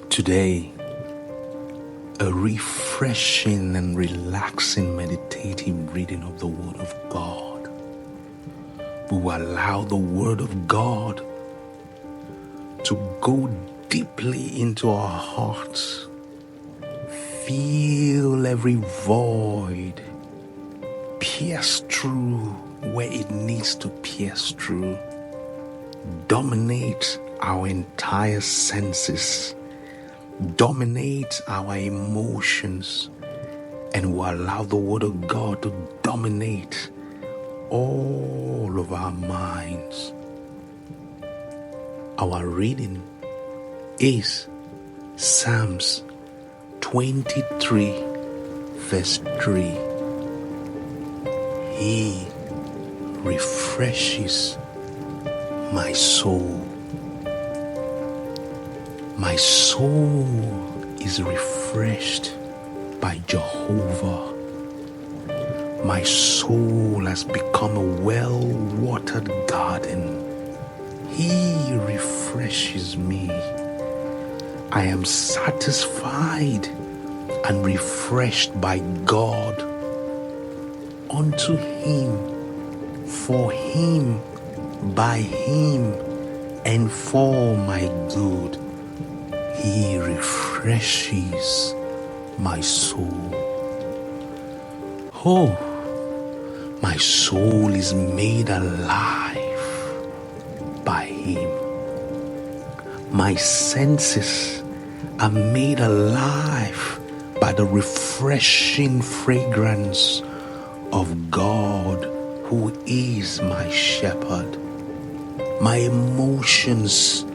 Today, a refreshing and relaxing meditative reading of the Word of God. We will allow the Word of God to go deeply into our hearts, fill every void, pierce through where it needs to pierce through, dominate our entire senses, dominate our emotions, and will allow the Word of God to dominate all of our minds. Our reading is Psalms 23 verse 3. He refreshes my soul. My soul is refreshed by Jehovah. My soul has become a well-watered garden. He refreshes me. I am satisfied and refreshed by God. Unto Him, for Him, by Him, and for my good. He refreshes my soul. Oh, my soul is made alive by Him. My senses are made alive by the refreshing fragrance of God, who is my shepherd. My emotions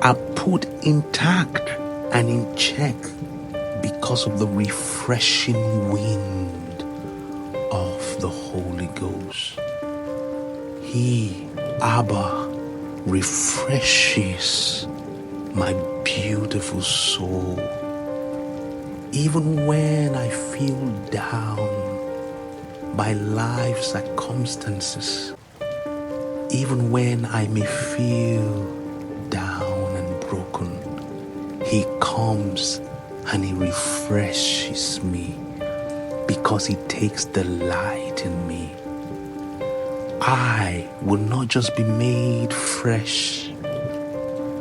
are put intact and in check because of the refreshing wind of the Holy Ghost. He, Abba, refreshes my beautiful soul. Even when I feel down by life circumstances, even when I may feel down and broken, He comes and He refreshes me because He takes delight in me. I will not just be made fresh,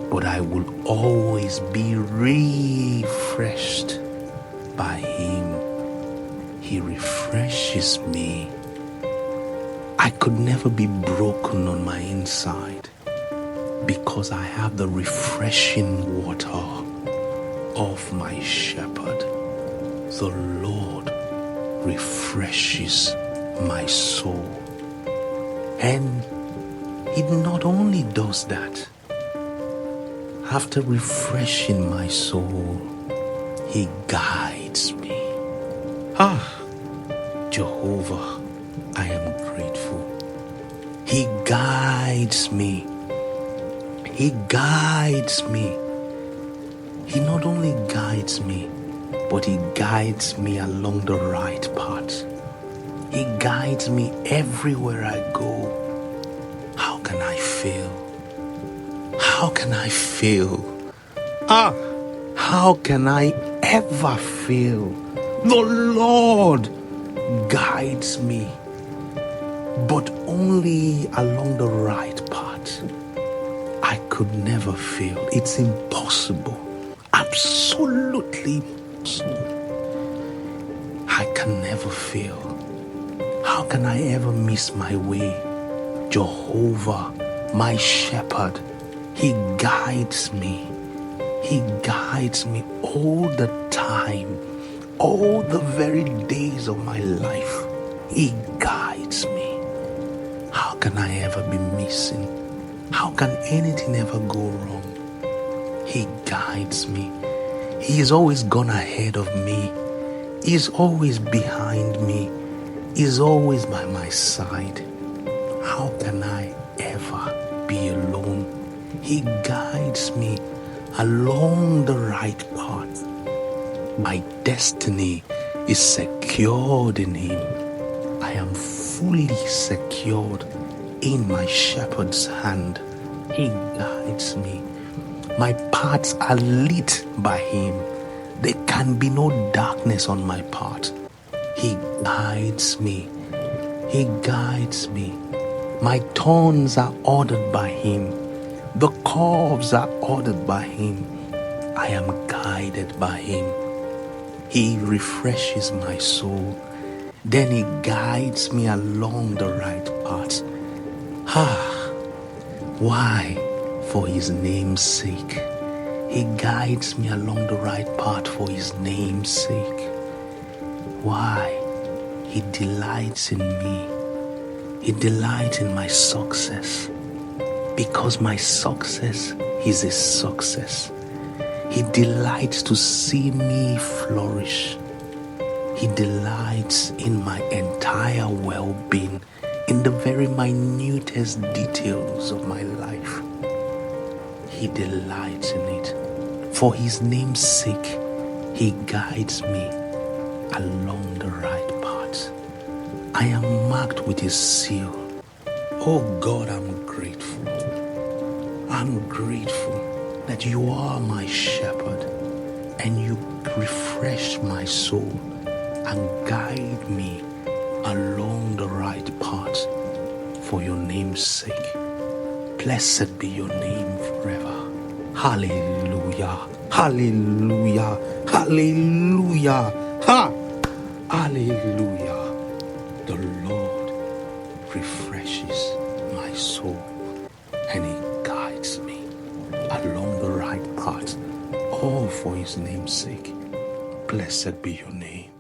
but I will always be refreshed by Him. He refreshes me. I could never be broken on my inside because I have the refreshing water of my shepherd. The Lord refreshes my soul. And He not only does that, after refreshing my soul, He guides me. Jehovah, I am grateful. He guides me. He guides me. He not only guides me, but He guides me along the right path. He guides me everywhere I go. How can I fail? How can I fail? How can I ever fail? The Lord guides me, but only along the right path. I could never fail. It's impossible. Absolutely impossible. I can never fail. How can I ever miss my way? Jehovah, my shepherd, He guides me. He guides me all the time, all the very days of my life. He guides me. How can I ever be missing? How can anything ever go wrong? He guides me. He is always gone ahead of me. He is always behind me. He is always by my side. How can I ever be alone? He guides me along the right path. My destiny is secured in Him. I am fully secured in my shepherd's hand. He guides me. My paths are lit by him. There can be no darkness on my path. He guides me. He guides me. My turns are ordered by him. The curves are ordered by him. I am guided by him. He refreshes my soul. Then he guides me along the right path. Why? For his name's sake. He guides me along the right path for his name's sake. Why? He delights in me. He delights in my success. Because my success is his success. He delights to see me flourish. He delights in my entire well-being, in the very minutest details of my life. He delights in it. For his name's sake, he guides me along the right path. I am marked with his seal. Oh God, I'm grateful. I'm grateful that you are my shepherd and you refresh my soul and guide me along the right path for your name's sake. Blessed be your name forever. Hallelujah. Hallelujah. Hallelujah. Hallelujah. The Lord refreshes my soul and he guides me along the right path, all for his name's sake. Blessed be your name.